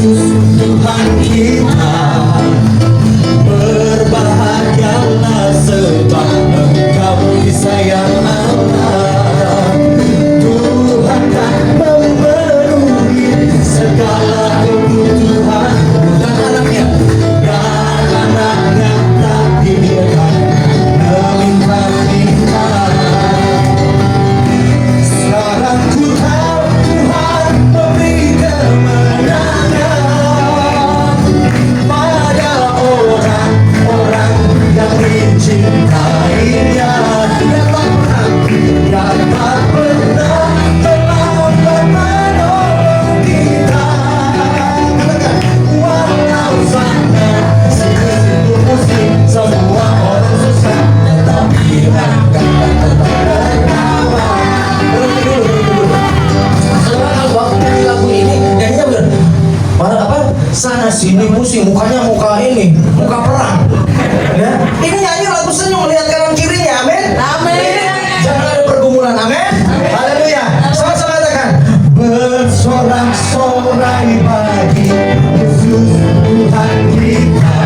Yesus Tuhan kita. Berbahagialah sebab engkau disayang Allah. Tuhan kan memenuhi segala kebutuhan dan anaknya tak dibiarkan meminta-minta. Sekarang ku tahu Tuhan memberi kemenangan pada orang-orang yang mencintainya. Dia tak pernah terlambat menolong kita. Katakan, walau sana situ pusing, semua orang susah, tetapi engkau tetap tertawa. Saudara, waktu nyanyi lagu ini nyanyinya bener. Sana sini pusing, mukanya muka ini, muka perang. Ya, ini nyanyi lagu senyum, lihat kanan kirinya, amin. Amin. Jangan ada pergumulan, amin. Haleluya. Sama-sama katakan, bersorak-sorai bagi Yesus Tuhan kita.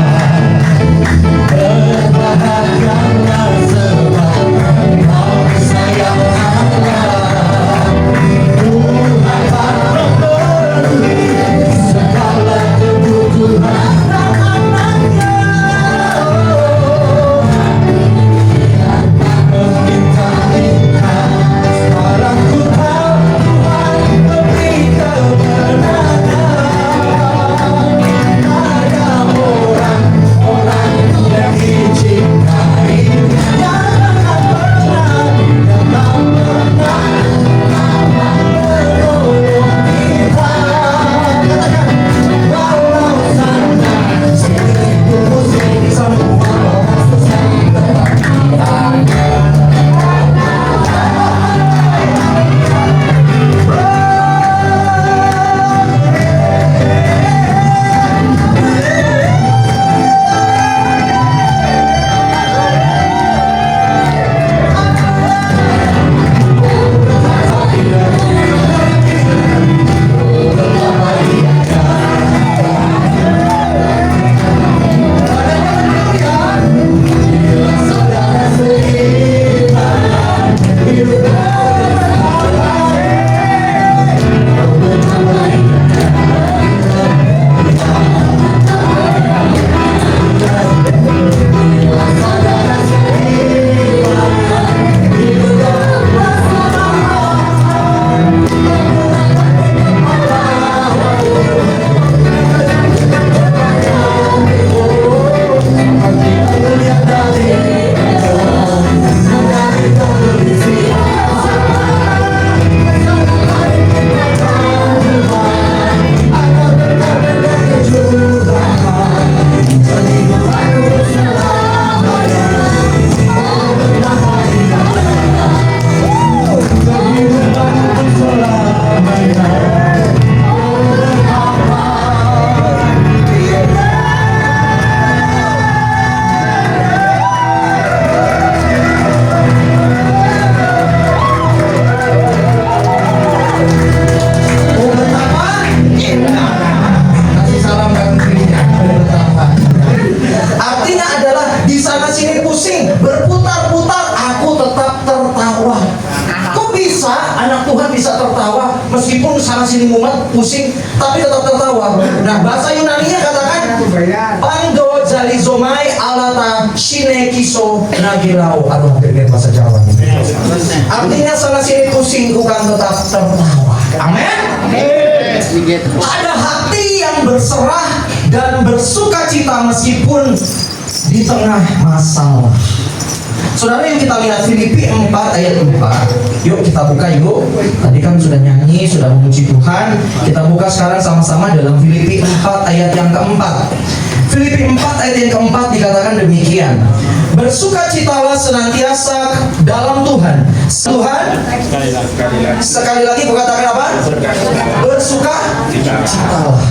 Berbahagialah sebab engkau disayang Allah. Tuhan tak memenuhi segala kebutuhan dan anaknya. Meminta-minta, sekarang ku tahu Tuhan memberi kemenangan pada orang-orang yang dicintai. Yang tak pernah menolong kita. Katakan, walau sana situ pusing, semua orang susah, tetapi kasih salam kanan kirinya. Artinya adalah di sana sini pusing, berputar-putar, aku tetap tertawa. Kok bisa anak Tuhan bisa tertawa meskipun sana sini mumet, pusing, tapi tetap tertawa? Nah, bahasa Yunaninya katakan Pando zalizomai alata shinekiso nagilau. Aduh, hampir bahasa Jawa. Artinya sana sini pusing, bukan tetap tertawa. Amin. Ada hati yang berserah dan bersuka cita meskipun di tengah masalah. Saudara, yang kita lihat Filipi 4 ayat 4. Yuk kita buka yuk. Tadi kan sudah nyanyi, sudah memuji Tuhan. Kita buka sekarang sama-sama dalam Filipi 4 ayat yang keempat. Filipi 4 ayat yang keempat dikatakan demikian. Bersukacitalah senantiasa dalam Tuhan. Tuhan, sekali lagi katakan apa? Bersukacitalah.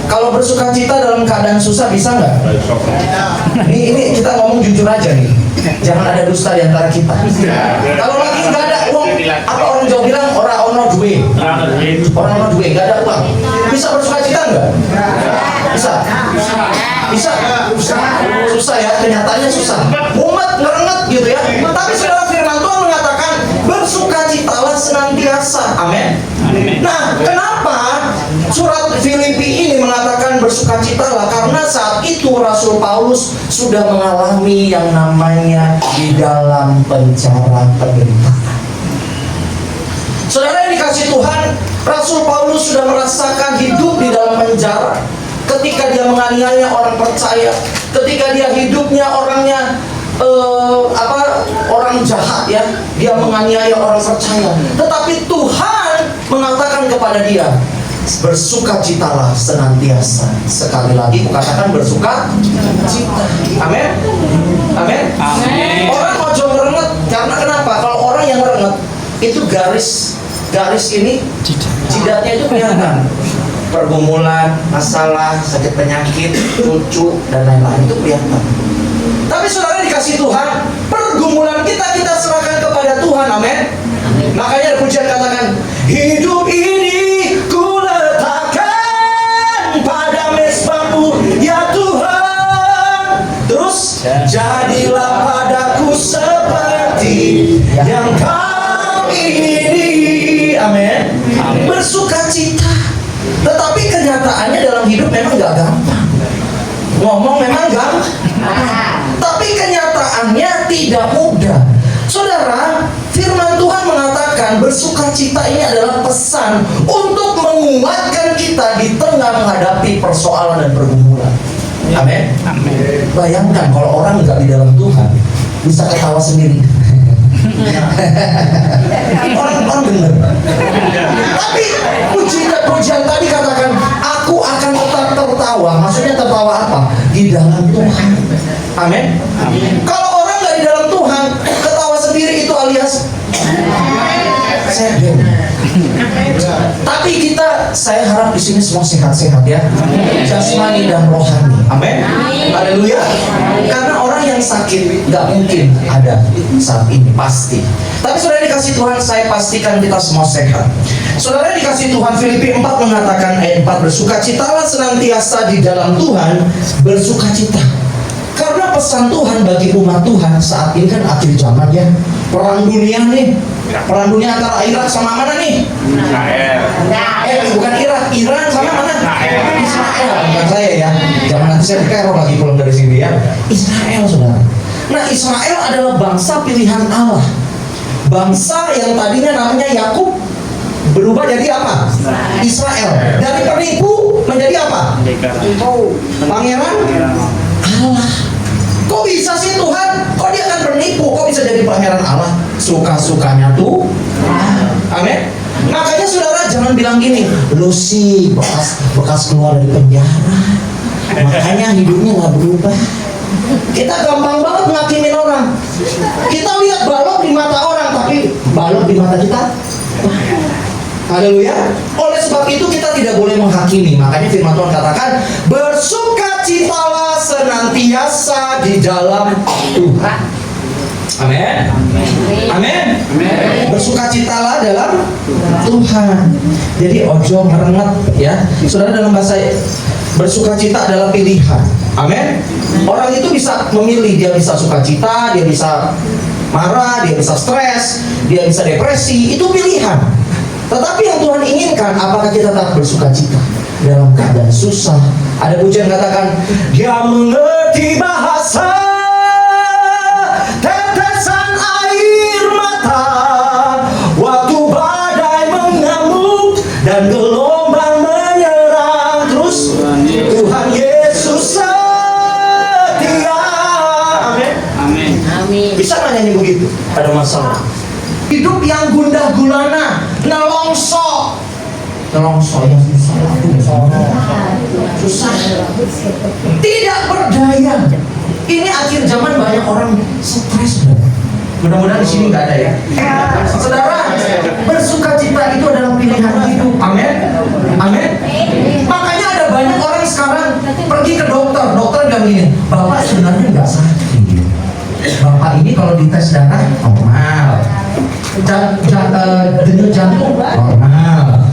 Kalau bersukacita dalam keadaan susah bisa nggak? Ini kita ngomong jujur aja nih. Jangan ada dusta di antara kita. Kalau lagi nggak ada uang, apa orang Jawa bilang orang ono duwe, nggak ada uang. Bisa bersukacita nggak? Bisa? Bisa? Susah ya, kenyataannya susah. Mumet, ngerenget gitu ya. Tapi saudara, firman Tuhan mengatakan bersukacitalah senantiasa. Amin. Nah, kenapa surat Filipi ini mengatakan bersukacitalah? Karena saat itu Rasul Paulus sudah mengalami yang namanya di dalam penjara penderitaan. Saudara yang dikasih Tuhan, Rasul Paulus sudah merasakan hidup di dalam penjara. Ketika dia menganiaya orang percaya, ketika dia hidupnya orangnya orang jahat ya, dia menganiaya orang percaya. Tetapi Tuhan mengatakan kepada dia, bersukacitalah senantiasa. Sekali lagi kukatakan bersukacita. Amin. Amin. Orang ojo merenget, karena kenapa? Kalau orang yang merenget itu garis ini jidatnya itu kelihatan. Pergumulan, masalah, sakit penyakit, cucu dan lain-lain itu kelihatan. Tapi saudara dikasih Tuhan, pergumulan kita serahkan kepada Tuhan. Amin. Makanya pujian katakan, hidup ini ku letakkan pada mezbahmu ya Tuhan. Terus jadilah padaku seperti yang kau ingini. Amin. Bersukacita. Tetapi kenyataannya dalam hidup memang gak gampang. Ngomong memang gampang, tapi kenyataannya tidak mudah. Saudara, firman Tuhan mengatakan bersukacita ini adalah pesan untuk menguatkan kita di tengah menghadapi persoalan dan pergumulan. Amin. Bayangkan kalau orang nggak di dalam Tuhan bisa ketawa sendiri. Orang bener. Tapi pujian tadi katakan, aku akan tetap tertawa. Maksudnya tertawa apa? Di dalam Tuhan. Amin. Kalau orang nggak di dalam Tuhan, ketawa sendiri itu alias sedih. Tapi saya harap di sini semua sehat-sehat ya, jasmani dan rohani. Amin. Haleluya. Karena orang yang sakit nggak mungkin ada saat ini, pasti. Tapi saudara dikasih Tuhan, saya pastikan kita semua sehat. Saudara dikasih Tuhan, Filipi 4 mengatakan ayat 4, bersukacitalah senantiasa di dalam Tuhan, bersukacita. Karena pesan Tuhan bagi umat Tuhan saat ini kan akhir zaman ya, perang dunia nih. Perang dunia antara Irak sama mana nih? Bukan Irak, Iran sama mana? Israel. Bukan saya ya, jangan nanti saya diteror lagi pulang dari sini ya. Israel, saudara. Nah, Israel adalah bangsa pilihan Allah. Bangsa yang tadinya namanya Yakub berubah jadi apa? Israel. Dari penipu menjadi apa? Pangeran Allah. Kok bisa sih Tuhan? Kok dia akan penipu? Kok bisa jadi pangeran Allah? Suka-sukanya tuh. Amin. Makanya saudara jangan bilang gini, lu sih bekas keluar dari penjara, makanya hidupnya nggak berubah. Kita gampang banget ngakimin orang. Kita lihat balok di mata orang, tapi balok di mata kita. Haleluya. Oleh sebab itu kita tidak boleh menghakimi. Makanya firman Tuhan katakan, bersukacitalah senantiasa di dalam Tuhan. Amin. Amin. Bersukacitalah dalam Tuhan. Jadi ojo merenget ya. Saudara, dalam bahasa bersukacita adalah pilihan. Amin. Orang itu bisa memilih, dia bisa sukacita, dia bisa marah, dia bisa stres, dia bisa depresi, itu pilihan. Tetapi yang Tuhan inginkan, apakah kita tetap bersukacita dalam keadaan susah? Ada pujian katakan, dia mengerti bahasa tetesan air mata waktu badai mengamuk dan gelombang menyerang. Terus Tuhan Yesus setia. Amin. Bisa nggak nyanyi begitu? Ada masalah hidup yang gundah gulana, nelongso yang susah, tidak berdaya. Ini akhir zaman, banyak orang stres. Mudah-mudahan di sini nggak ada ya. Saudara, bersukacita itu adalah pilihan hidup. Amin. Amin. Makanya ada banyak orang sekarang pergi ke dokter bilang gini, bapak sebenarnya nggak sakit. Bapak ini kalau dites darah normal, denyut jantung normal,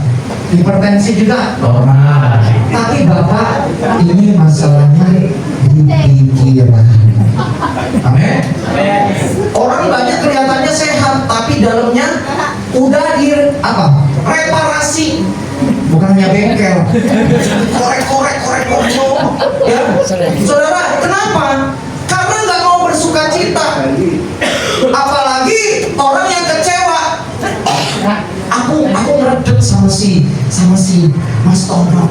hipertensi juga normal. Tapi Bapak, ini masalahnya di pikiran. Amin. Orang banyak kelihatannya sehat, tapi dalamnya udah reparasi, bukannya bengkel. Korek. Ya, saudara, kenapa? Karena nggak mau bersuka cita. Apalagi orang yang kecewa. Aku ngeredek sama si Mas Tono.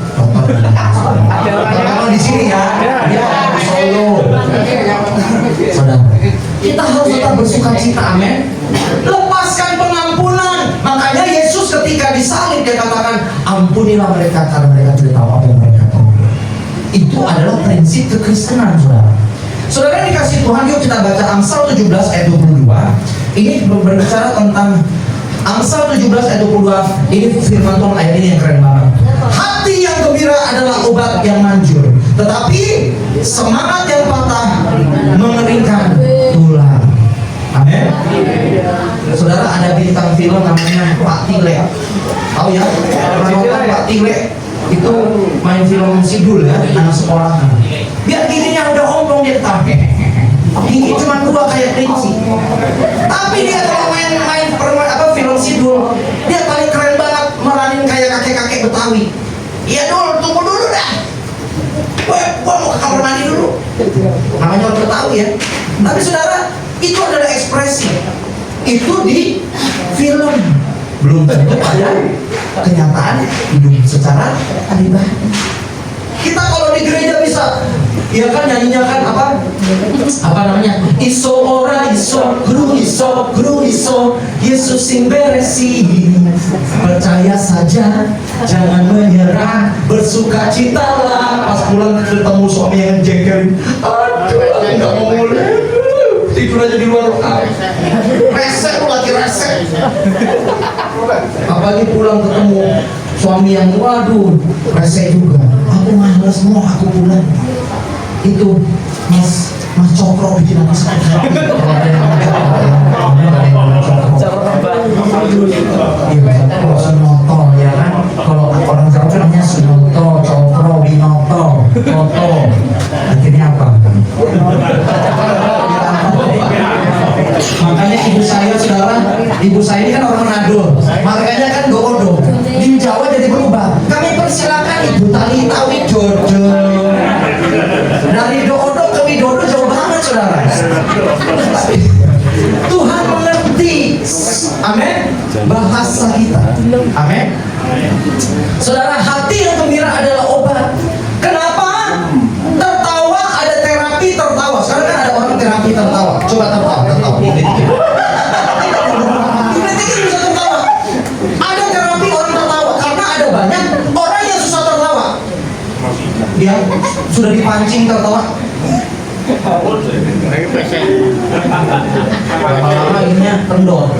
Kalau di sini ya, di Solo. Saudara, kita harus tetap bersuka cita, amin. Lepaskan pengampunan. Makanya Yesus ketika disalib dia katakan, ampunilah mereka karena mereka tidak tahu apa yang mereka tahu. Itu adalah prinsip kekristenan, saudara. Saudara dikasih Tuhan, yuk kita baca Amsal 17 ayat 22. Ini berbicara tentang Amsal 17 ayat 22. Ini firman Tuhan, ayat ini yang keren banget. Hati yang gembira adalah obat yang manjur, tetapi semangat yang patah mengeringkan tulang. Amin. Saudara, ada bintang film namanya Pak Tile. Tahu ya? Pernah nonton Pak Tile? Itu main film Sidul ya, anak sekolah. Biar giginya udah ompong dia tampil. Gigi cuma 2 kayak kelinci. Tapi dia kalau main film Sidul, dia paling keren banget meranin kayak kakek-kakek Betawi. Iya dulu, tunggu dulu dah. Gua mau ke kamar mandi dulu. Namanya orang Betawi ya. Tapi saudara, itu adalah ekspresi. Itu di film. Belum tentu ada kenyataan hidup secara pribadi. Kita kalau di gereja bisa, ya kan nyanyinya kan apa namanya? Iso ora iso, guru iso, Yesus sing beresi. Percaya saja, jangan menyerah, bersuka citalah. Pas pulang ketemu suami yang jengkelin, aduh, nggak mau mulai. Tidur aja di luar rumah. Resek lagi resek. Apalagi pulang ketemu suami yang waduh resek juga. Aku males mau aku pulang. Itu Mas Cokro bikin aku sakit. Iya, Sunoto ya kan. Kalau orang Jawa namanya Sunoto, Cokro, Winoto, Toto. Akhirnya apa? Makanya ibu saya ini kan orang Manado, makanya kan Doodo. Di Jawa jadi berubah. Kami persilakan Ibu Talita Widodo. Dari Doodo ke Widodo jauh banget, saudara. Tuhan mengerti, amin, bahasa kita, amin. Saudara, hati yang gembira adalah obat. Kenapa? Tertawa, ada terapi tertawa. Sekarang kan ada orang terapi tertawa. Coba tertawa. Bisa tertawa. Ada terapi orang tertawa karena ada banyak orang yang susah tertawa. Dia sudah dipancing tertawa. Lama-lama ininya kendor.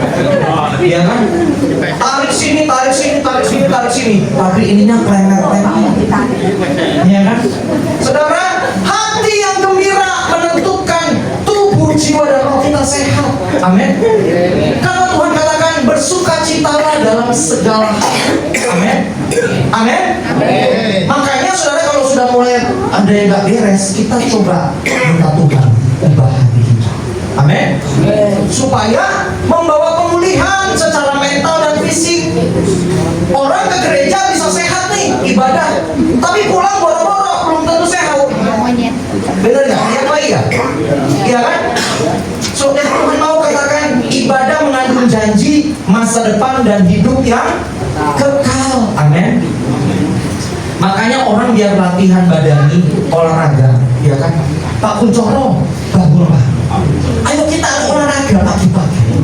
Iya kan? Tarik sini. Tapi ininya klemet-klemet. Iya kan? Saudara, hati yang gembira menentukan tubuh, jiwa, dan roh kita sehat. Amin. Karena Tuhan katakan bersukacitalah dalam segala hal. Amin. Amin. Makanya saudara, kalau sudah mulai ada yang gak beres, kita coba minta Tuhan ubah hati kita. Amin. Supaya membawa pemulihan secara mental dan fisik. Orang ke gereja bisa sehat nih, ibadah, tapi pulang boro-boro belum tentu sehat. Benar nggak? Yang baik ya? Iya kan? So, Tuhan mau katakan ibadah mengandung janji masa depan dan hidup yang kekal. Amin. Makanya orang biar latihan badani, olahraga, ya kan? Pak Kuncoro, bangun Pak. Ayo kita olahraga pagi-pagi.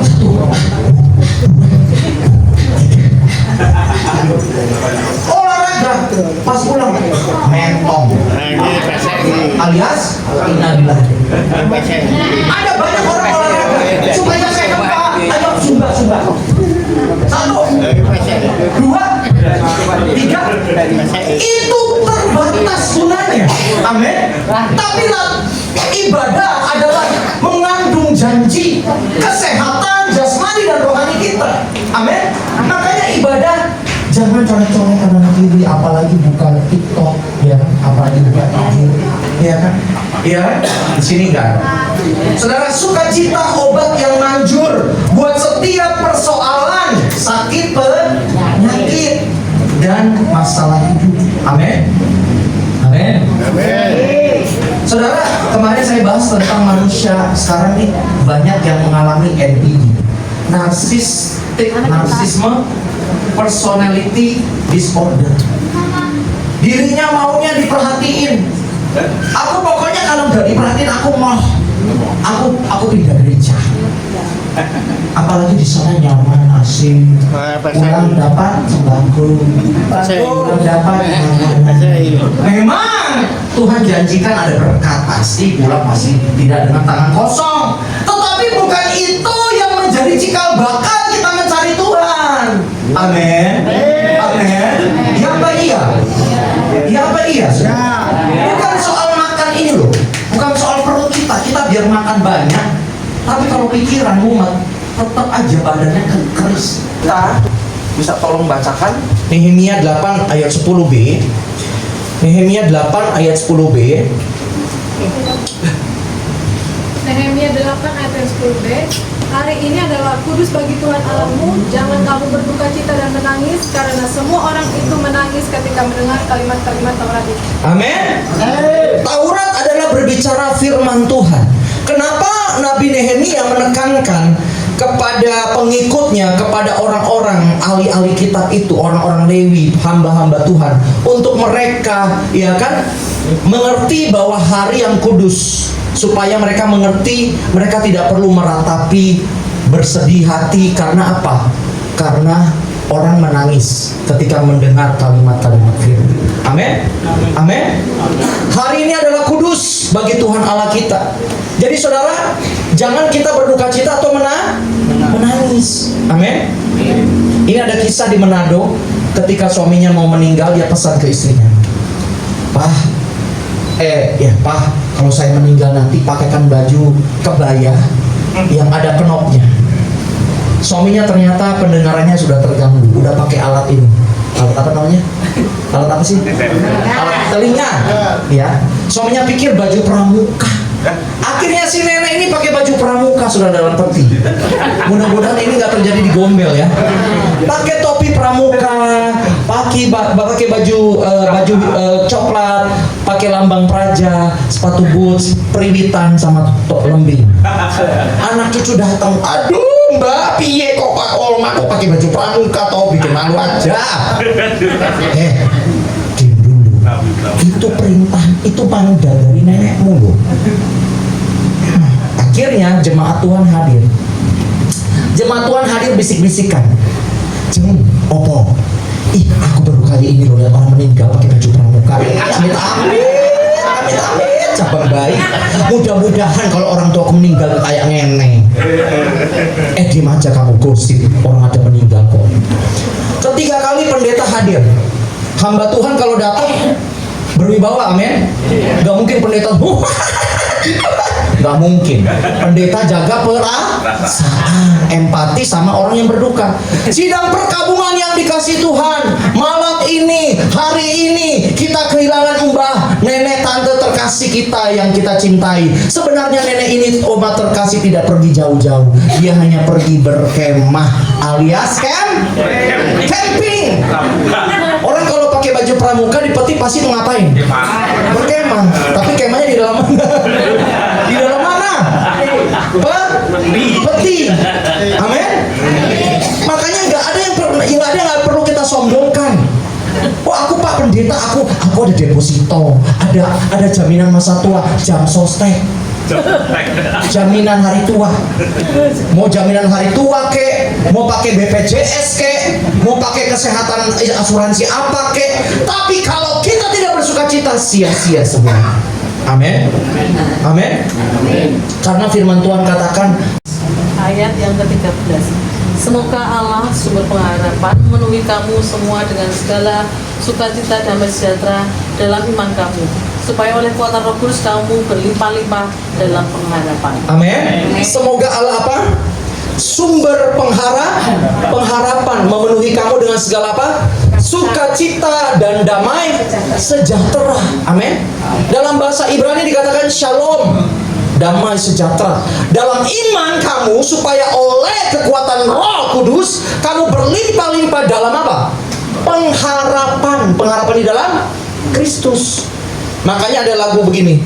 Satu. Olahraga pas pulang mentong alias innalillah. Ada banyak orang olahraga supaya sehat Pak. Ayo sumba. 1, 2, 3. Itu terbatas gunanya. Amin. Tapi ibadah adalah mengandung janji kesehatan jasmani dan rohani kita. Amin. Makanya ibadah jangan colek-colek kanan kiri. kiri, apalagi buka TikTok, ya, apalagi buka IG, ya kan? Ya, di sini enggak ada. Saudara, sukacita obat yang manjur buat setiap persoalan sakit, penyakit, dan masalah hidup. Amin. Amin. Saudara, kemarin saya bahas tentang manusia sekarang nih banyak yang mengalami NPD, narsisme, personality disorder. Dirinya maunya diperhatiin. Aku pokoknya kalau nggak diperhatiin aku pindah gereja. Apalagi di sana nyaman, asing, pulang dapat sembako, pulang dapat memang Tuhan janjikan ada berkat, pasti pulang masih tidak dengan tangan kosong. Tetapi bukan itu yang menjadi cikal bakal kita mencari Tuhan. Amin. Amin. Ya apa iya? Ya apa iya? Bukan soal makan ini loh, bukan soal perut kita biar makan banyak. Tapi kalau pikiran umat tetap aja badannya keris. Kita bisa tolong bacakan Nehemia 8 ayat 10b. Nehemia 8 ayat 10b. Nehemia 8 ayat 10b. Hari ini adalah kudus bagi Tuhan Allahmu. Jangan kamu berduka cita dan menangis, karena semua orang itu menangis ketika mendengar kalimat-kalimat Taurat itu. Amin. Taurat adalah berbicara firman Tuhan. Kenapa Nabi Nehemia menekankan kepada pengikutnya, kepada orang-orang ahli-ahli kitab itu, orang-orang Lewi, hamba-hamba Tuhan, untuk mereka, ya kan, mengerti bahwa hari yang kudus, supaya mereka mengerti, mereka tidak perlu meratapi, bersedih hati. Karena apa? Karena orang menangis ketika mendengar kalimat-kalimat firman. Amin. Amin. Hari ini adalah kudus bagi Tuhan Allah kita. Jadi saudara, jangan kita berduka cita atau menangis. Amin. Ini ada kisah di Manado, ketika suaminya mau meninggal, dia pesan ke istrinya, Pak, kalau saya meninggal nanti pakaikan baju kebaya yang ada kenopnya. Suaminya ternyata pendengarannya sudah terganggu, udah pakai alat ini. Alat apa namanya? Alat apa sih? Alat telinga. Ya. Suaminya pikir baju pramuka. Akhirnya si nenek ini pakai baju pramuka, sudah dalam peti. Mudah-mudahan ini nggak terjadi di Gombel ya. Pakai topi pramuka, pakai baju coklat, pakai lambang praja, sepatu boots, periwitan sama tok lembing. Anak cucu datang, aduh Mbak, piye kok Pak Olma kok pakai baju pramuka, toh bikin malu aja. Diam dulu. Itu perintah, itu mandat dari nenekmu loh. Akhirnya jemaat Tuhan hadir. Jemaat Tuhan hadir bisik-bisikan. Ceng, opo? Ih, aku baru kali ini loh lihat orang meninggal pakai baju pramuka. Amit amit, cabang baik. Mudah-mudahan kalau orang tua aku meninggal kayak nenek. Diam aja kamu, gosip orang ada meninggal kok. Ketiga kali pendeta hadir. Hamba Tuhan kalau datang berwibawa, amin. Gak mungkin pendeta gak mungkin. Pendeta jaga perasaan, empati sama orang yang berduka. Sidang perkabungan yang dikasih Tuhan, malam ini, hari ini kita kehilangan mbah, nenek, tante terkasih kita yang kita cintai. Sebenarnya nenek ini, obat terkasih, tidak pergi jauh-jauh. Dia hanya pergi berkemah alias camping. Orang kalau pakai baju pramuka di peti pasti mau ngapain? Berkemah. Tapi kemahnya di dalam mana? Di dalam mana? Peti. Amin. Makanya nggak ada yang perlu kita sombongkan. Oh, aku Pak Pendeta, aku ada deposito, ada jaminan masa tua, jam sostek, jaminan hari tua. Mau jaminan hari tua kek, mau pakai BPJS kek, mau pakai kesehatan asuransi apa kek. Tapi kalau kita tidak bersukacita, sia-sia semua. Amin. Amin. Karena firman Tuhan katakan, ayat yang ke-13. Semoga Allah sumber pengharapan memenuhi kamu semua dengan segala sukacita dan sejahtera dalam iman kamu, supaya oleh kuasa Roh Kudus kamu berlimpah-limpah dalam pengharapan. amin. Semoga Allah apa? Sumber pengharapan memenuhi kamu dengan segala apa? sukacita dan damai sejahtera. Amin. Dalam bahasa Ibrani dikatakan shalom, damai sejahtera. Dalam iman kamu supaya oleh kekuatan Roh Kudus kamu berlimpah-limpah dalam apa? Pengharapan. Pengharapan di dalam Kristus. Makanya ada lagu begini.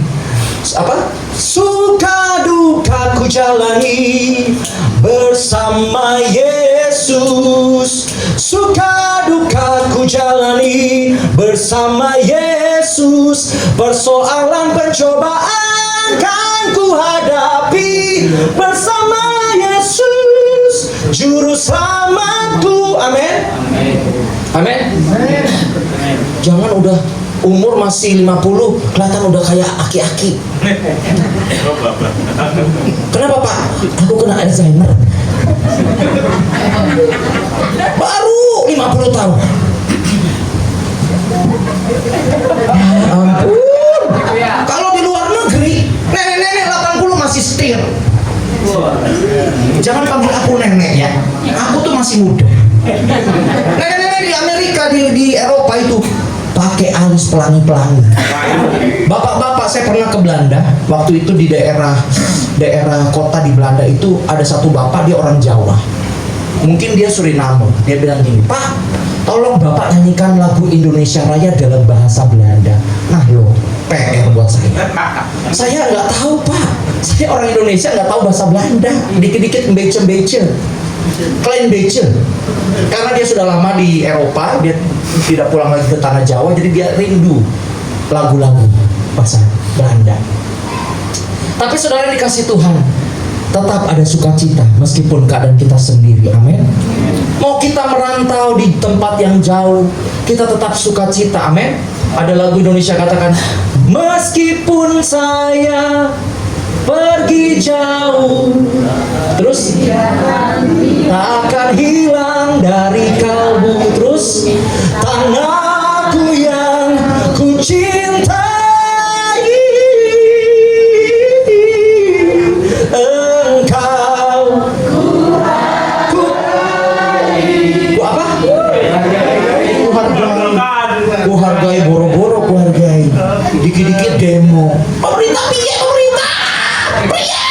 Apa? Suka duka ku jalani bersama Yesus. Suka duka ku jalani bersama Yesus. Persoalan pencobaan kan ku hadapi bersama Yesus, juru selamatku. Amin. Amin. Jangan udah umur masih 50 kelihatan udah kayak aki-aki. Kenapa Pak? Aku kena Alzheimer. Baru 50 tahun. Ya ampun. Kalau di luar negeri, nenek-nenek 80 masih setir. Jangan panggil aku nenek ya. Aku tuh masih muda. Nenek-nenek di Amerika, di Eropa itu pakai alis pelangi-pelangi. Bapak-bapak, saya pernah ke Belanda. Waktu itu di daerah kota di Belanda itu ada satu bapak, dia orang Jawa. Mungkin dia Suriname. Dia bilang gini, Pak, tolong Bapak nyanyikan lagu Indonesia Raya dalam bahasa Belanda. Nah lo, PR buat saya. Saya nggak tahu Pak. Saya orang Indonesia nggak tahu bahasa Belanda. Dikit-dikit mbece-mbece. Klein Bece. Karena dia sudah lama di Eropa, dia tidak pulang lagi ke tanah Jawa, jadi dia rindu lagu-lagu bahasa Belanda. Tapi saudara dikasih Tuhan, tetap ada sukacita meskipun keadaan kita sendiri. Amin. Mau kita merantau di tempat yang jauh, kita tetap sukacita. Amin. Ada lagu Indonesia katakan, meskipun saya pergi jauh, terus tak akan hilang dari kalbu. Terus tanahku yang ku cintai, engkau ku apa? Ku hargai boro-boro, ku hargai. Dikit-dikit demo. Pemerintah piye, pemerintah? Piye?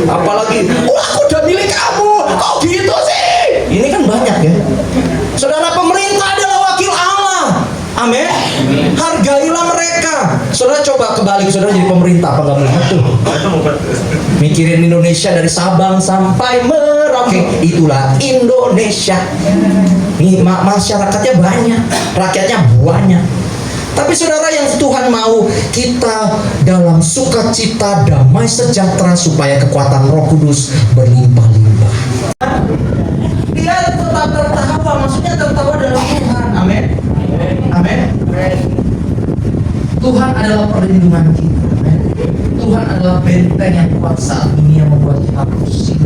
Apalagi, aku udah milik kamu, kok gitu sih? Ini kan banyak ya. Saudara, pemerintah adalah wakil Allah. Amin. Hargailah mereka. Saudara coba kebalik, saudara jadi pemerintah, apa nggak melihat tuh? Mikirin Indonesia dari Sabang sampai Merauke, itulah Indonesia. Nih masyarakatnya banyak, rakyatnya banyak. Tapi saudara, yang Tuhan mau kita dalam sukacita, damai sejahtera supaya kekuatan Roh Kudus berlimpah-limpah. Dia tetap tertawa, maksudnya tertawa dalam Tuhan. Amin. Amin. Tuhan adalah perlindungan kita. Amin. Tuhan adalah benteng yang kuat saat dunia membuat kita pusing.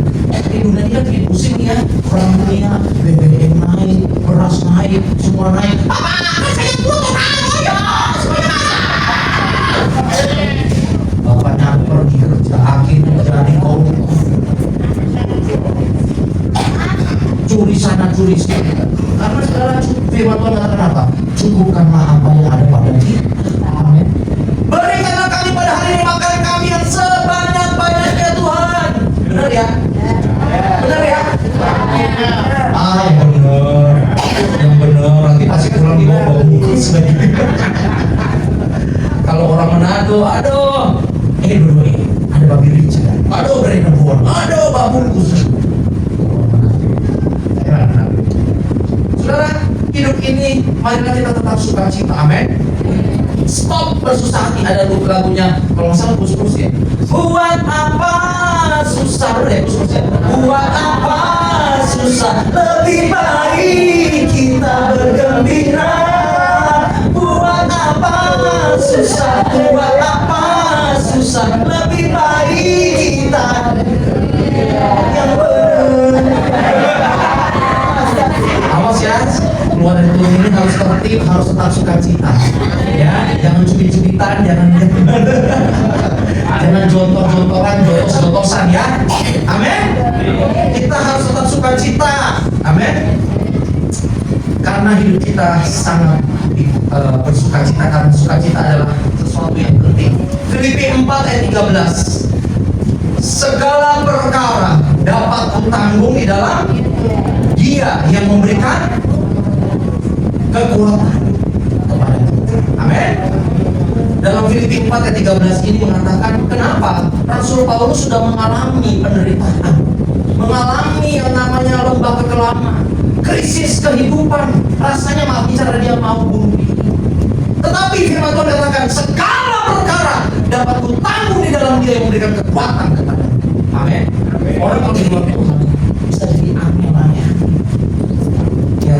Di dunia ini kan bikin pusing ya. Orang dunia, BBM naik, beras naik, semua naik. Apa? Saya butuh bapaknya pergi kerja, akhirnya jadi koruptor, curi sana curi sini. Karena segala firman Tuhan katakan apa? Cukupkanlah apa yang ada pada kita. Amin. Berikanlah kami pada hari ini makan kami yang sebanyak-banyaknya Tuhan. Benar ya? Benar ya? Yang benar. Yang benar. Nanti pasti pulang di bawah bungkus lagi. Kalau orang Manado, aduh, dulu ada babi rica, aduh dari Nebuan, aduh babungkus. Saudara, hidup ini marilah kita tetap sukacita. Amin. Stop bersusah hati. Ada lagunya, kalau nggak salah Kus-Kus ya. Buat apa susah, ya Kus-Kus ya. Buat apa susah, lebih baik kita bergembira. Buat apa susah, buat apa susah, lebih baik kita yang benar. Awas ya, keluar dari Tuhan ini harus tertib, harus tetap sukacita. Ya, jangan cubit-cubitan, jangan jontor-jontoran, jotos-jotosan ya. Amin. Kita harus tetap sukacita. Amin. Karena hidup kita sangat bersukacita, karena sukacita adalah sesuatu yang penting. Filipi 4 ayat 13. Segala perkara dapat kutanggung di dalam Dia yang memberikan kekuatan kepada kita. Amin. Dalam Filipi 4 ayat 13 ini mengatakan, kenapa Rasul Paulus sudah mengalami penderitaan, mengalami yang namanya lembah kekelaman, krisis kehidupan, rasanya maaf bicara dia mau bunuh diri. Tetapi firman Tuhan katakan, segala perkara dapat kutanggung di dalam Dia yang memberikan kekuatan kepada kita. Amin. Orang kalau di luar Tuhan bisa jadi aneh-aneh. Ya,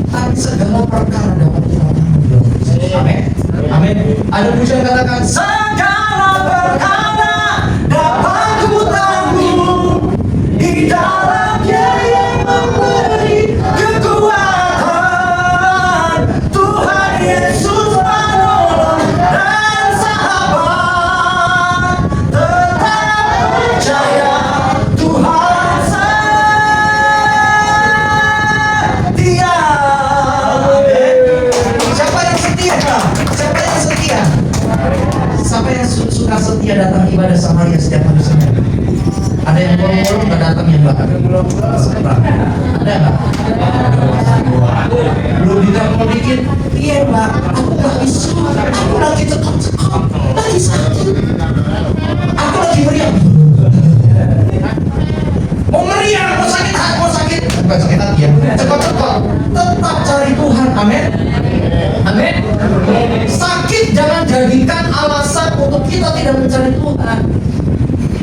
tapi segala perkara dapat kita tanggung. Amin. Amin. Ada pujian katakan, segala perkara dapat kutanggung di dalam Dia yang memberi kekuatan. Tuhan Yesus penolong dan sahabat, tetap percaya Tuhan setia. Siapa yang setia? Siapa yang setia? Siapa yang suka setia datang ibadah Samaria setiap hari Senin? Ada yang bolong-bolong nggak datang yang bakal? Ada nggak? Belum ditelepon dikit? Iya mbak, aku nggak bisa. Aku lagi cekap-cekap, lagi sakit. Aku lagi meriang. Mau meriang, mau sakit hati, mau sakit. Bukan sakit hati ya. Cepat-cepat. Tetap cari Tuhan. Amin. Amin. Sakit jangan jadikan alasan untuk kita tidak mencari Tuhan.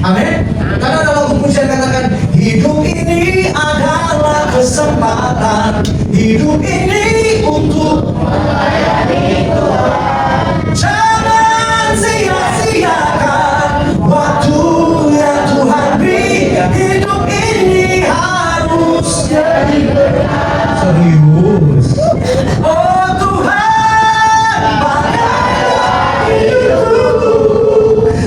Amin. Karena ada lagu pujian katakan, hidup ini adalah kesempatan, hidup ini untuk melayani Tuhan. Jangan sia-siakan waktu yang Tuhan beri. Hidup ini harus jadi benar. Serius. Oh Tuhan, pakailah hidupku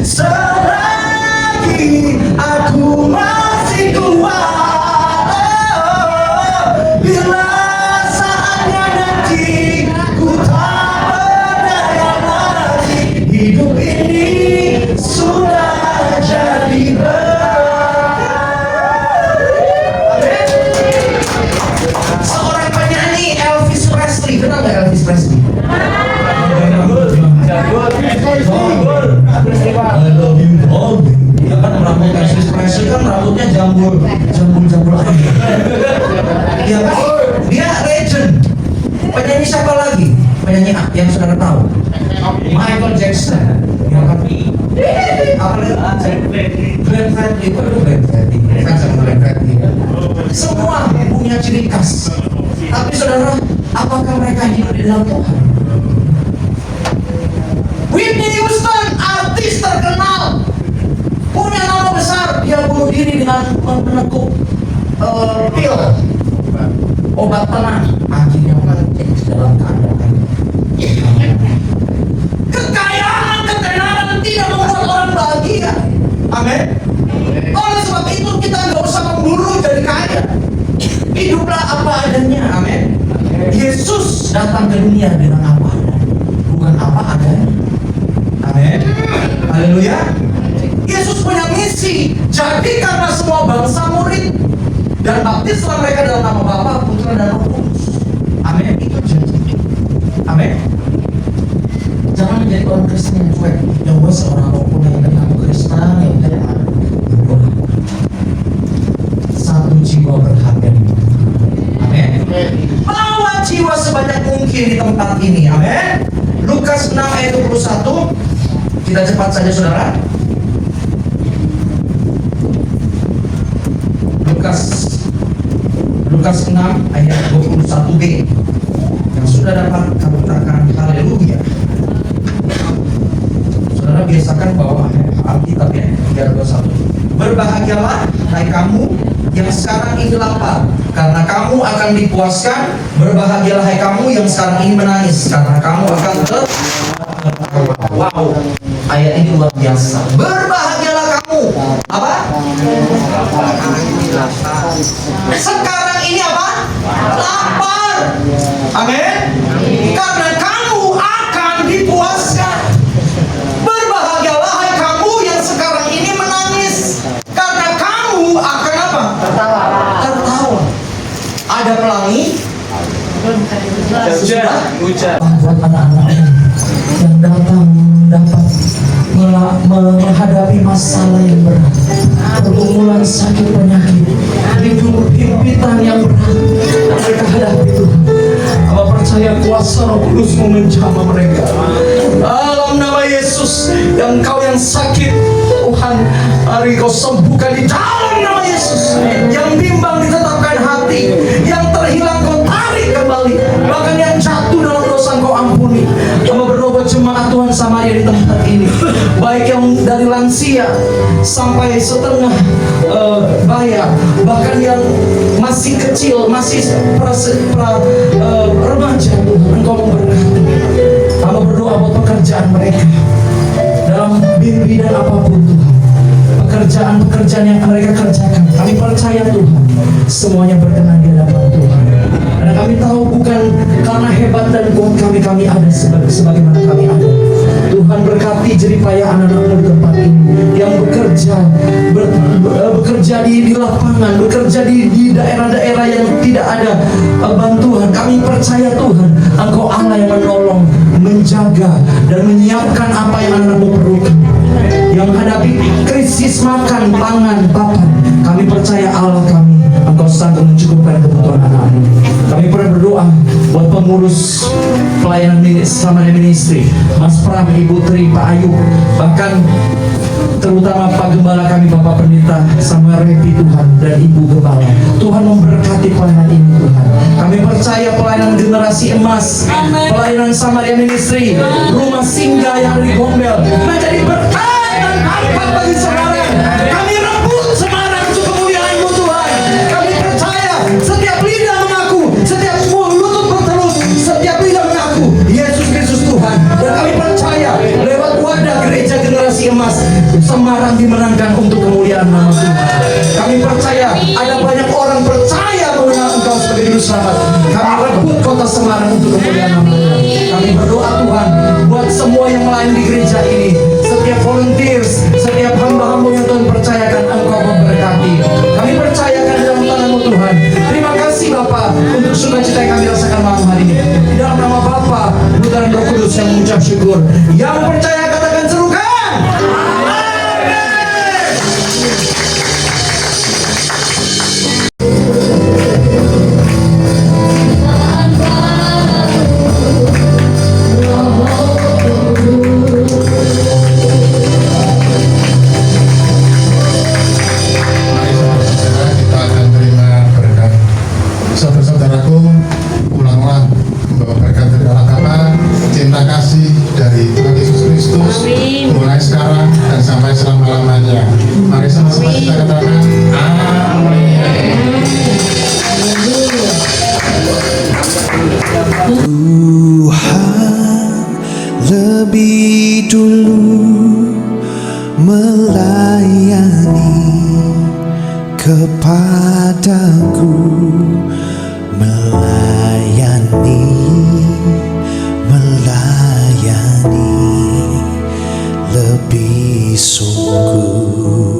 selagi aku masih kuat. Bila saatnya nanti ku tak berdaya lagi, hidup ini sudah jadi berkat. Seorang penyanyi Elvis Presley, kenal nggak Elvis Presley? I love you all. Ya kan rambut Elvis Presley kan rambutnya jambul aja. Ya kan? Dia legend. Penyanyi siapa lagi? Penyanyi yang saudara tahu? Michael Jackson. Ya kan? Apa lagi? Glenn Fredly. Itu Glenn Fredly. Fans sama Glenn Fredly. Semua punya ciri khas. Tapi saudara, apakah mereka hidup di dalam Tuhan? Whitney Houston, artis terkenal, punya nama besar. Dia bunuh diri dengan menekuk pil, obat tenang. Akhirnya mati dalam keadaan. Kekayaan, ketenaran tidak membuat orang bahagia. Amin. Oleh sebab itu kita nggak usah memburu jadi kaya. Hiduplah apa adanya. Amin. Yesus datang ke dunia dengan apa adanya, bukan apa adanya. Amin. Haleluya. Yesus punya misi, jadikanlah semua bangsa murid dan baptislah mereka dalam nama Bapa, Putra dan Roh Kudus. Amin. Itu janji. Amin. Jangan menjadi orang Kristen yang cuek. Yang gue seorang apapun yang aku Kristen, yang tidak ada. Satu jiwa berharga. Amin. Bawa jiwa sebanyak mungkin di tempat ini. Amin. Lukas 6 ayat 21. Kita cepat saja saudara. Lukas 6 ayat 21b. Yang sudah dapat katakan haleluya. Saudara biasakan bawa Alkitab ya, 321. Berbahagialah hai kamu yang sekarang ini lapar, karena kamu akan dipuaskan. Berbahagialah hai kamu yang sekarang ini menangis, karena kamu akan wow, ayat ini luar biasa. Berbahagialah kamu. Apa? Sekarang ini apa? Lapar. Amin. Karena kamu akan dipuaskan. Berbahagialah hai kamu yang sekarang ini menangis, karena kamu akan apa? Tertawa. Tertawa. Ada pelangi. Buat anak-anak yang datang dapat menghadapi masalah yang berat, pergumulan sakit penyakit, hidup himpitan yang berat yang mereka hadapi Tuhan. Apa percaya kuasa Roh Kudus menjamah mereka dalam nama Yesus. Yang kau yang sakit, Tuhan, hari kau sembuhkan di dalam nama Yesus. Yang bimbang ditetapkan hati, yang terhilang kau tarik kembali, bahkan yang jatuh dalam dosa kau ampuni. Hamba berdoa buat jemaat Tuhan Samaria di tempat ini, baik yang dari lansia sampai setengah baya, bahkan yang masih kecil, masih remaja, Tuhan Engkau memberkati. Hamba berdoa buat pekerjaan mereka dalam bidang apapun Tuhan, pekerjaan-pekerjaan yang mereka kerjakan, kami percaya Tuhan semuanya berkenan di hadapan Tuhan. Karena kami tahu bukan karena hebat dan kuat kami ada sebagaimana kami ada. Tuhan berkati jeripaya anak-anakmu di tempat ini yang bekerja di lapangan, bekerja di daerah-daerah yang tidak ada bantuan. Kami percaya Tuhan Engkau Allah yang menolong, menjaga dan menyiapkan apa yang anak-anakmu perlukan. Yang menghadapi krisis makan, pangan, papan, kami percaya Allah kami, Engkau sanggup mencukupkan kebutuhan anak-anak. Kami pernah berdoa buat pengurus pelayanan Samaria Ministry, Mas Pram, Ibu Tri, Pak Ayub, bahkan terutama Pak Gembala kami, Bapak Pendeta Samuel Repi Tuhan, dan Ibu Gembala. Tuhan memberkati pelayanan ini Tuhan. Kami percaya pelayanan generasi emas, pelayanan Samaria Ministry, rumah singgah yang di Gombel menjadi berkat dan hampa bagi Semarang. Kami rebut Semarang untuk kemuliaan-Mu Tuhan. Kami percaya setiap lidah mengaku, setiap lutut bertelus, setiap lidah mengaku Yesus Kristus Tuhan. Dan kami percaya lewat wadah gereja generasi emas, Semarang dimenangkan untuk kemuliaan nama Tuhan. Kami percaya ada banyak orang percaya mengenal Engkau sebagai Juru Selamat. Kami rebut kota Semarang untuk kemuliaan nama Tuhan. Kami berdoa Tuhan buat semua yang lain di gereja ini, setiap volunteers, setiap hamba-hamba yang Tuhan percayakan, Engkau memberkati. Kami percayakan dalam tangan-Mu Tuhan. Terima kasih Bapa untuk sukacita yang kami rasakan malam hari ini. Di dalam nama Bapa, Putra dan Roh Kudus yang mengucap syukur. Yang percaya katakan serukan. Saudara-saudaraku, ulanglah membawa berkat dari Allah Bapa, cinta kasih dari Tuhan Yesus Kristus, mulai sekarang dan sampai selama-lamanya. Mari sama-sama kita katakan amin. Tuhan lebih dulu melayani kepadaku, melayani lebih sungguh.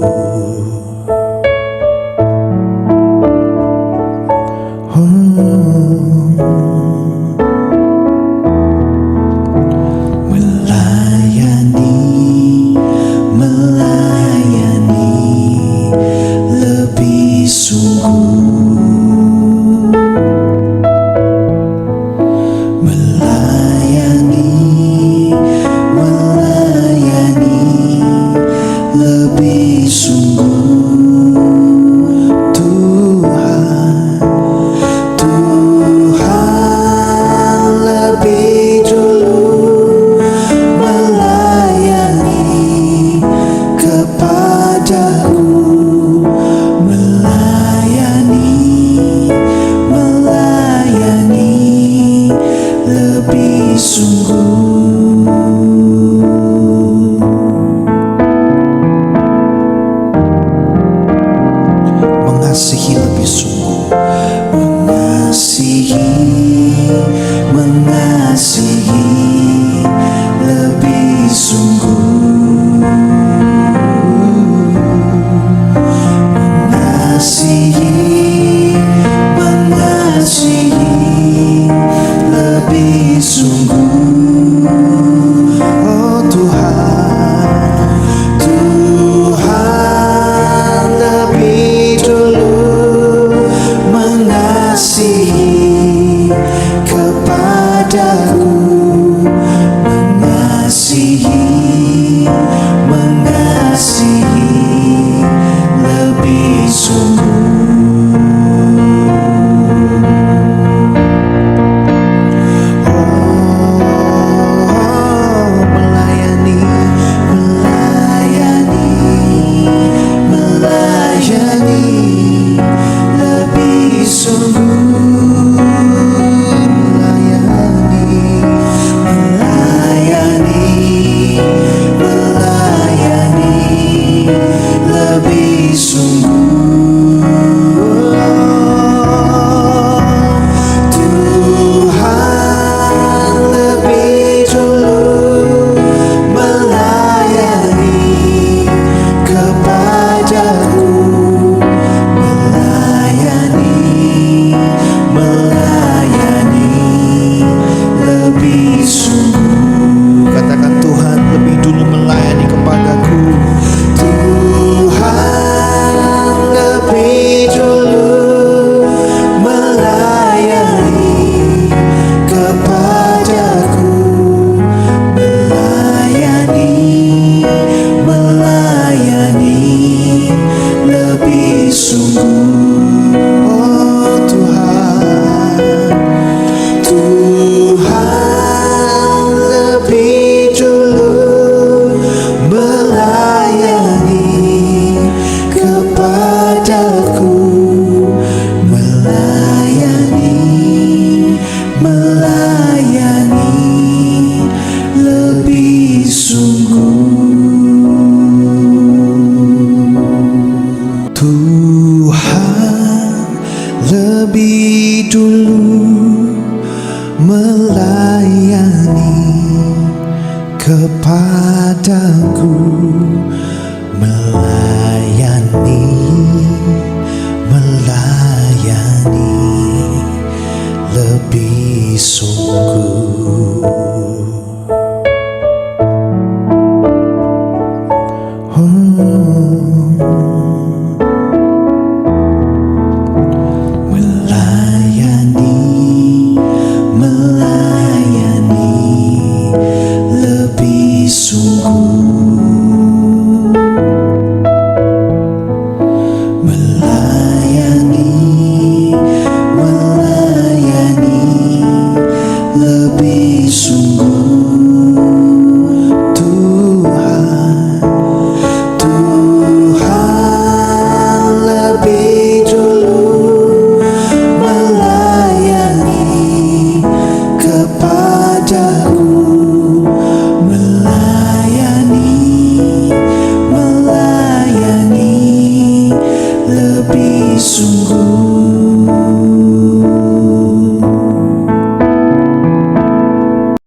lebih dulu melayani kepadaku, melayani